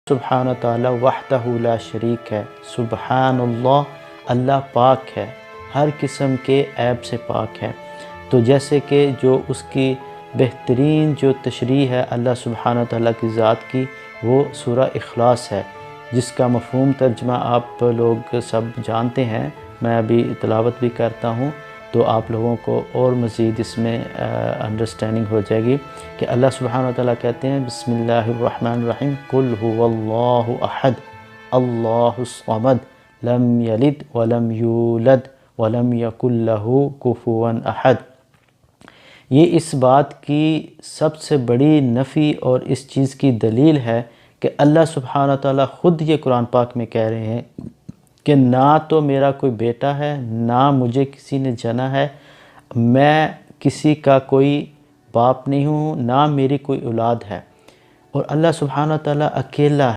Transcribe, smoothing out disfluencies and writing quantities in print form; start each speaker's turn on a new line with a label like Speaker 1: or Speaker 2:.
Speaker 1: سبحانہ تعالیٰ وحدہ لا شریک ہے، سبحان اللہ پاک ہے، ہر قسم کے عیب سے پاک ہے۔ تو جیسے کہ جو اس کی بہترین جو تشریح ہے اللہ سبحانہ تعالیٰ کی ذات کی، وہ سورہ اخلاص ہے، جس کا مفہوم ترجمہ آپ لوگ سب جانتے ہیں، میں ابھی تلاوت بھی کرتا ہوں تو آپ لوگوں کو اور مزید اس میں انڈرسٹینڈنگ ہو جائے گی کہ اللہ سبحانہ وتعالیٰ کہتے ہیں بسم اللہ الرحمن الرحیم قل هو اللہ احد اللہ الصمد لم یلد ولم یولد ولم یکن لہ کفوا احد۔ یہ اس بات کی سب سے بڑی نفی اور اس چیز کی دلیل ہے کہ اللہ سبحانہ تعالیٰ خود یہ قرآن پاک میں کہہ رہے ہیں کہ نہ تو میرا کوئی بیٹا ہے، نہ مجھے کسی نے جنا ہے، میں کسی کا کوئی باپ نہیں ہوں، نہ میری کوئی اولاد ہے، اور اللہ سبحانہ تعالیٰ اکیلا ہے۔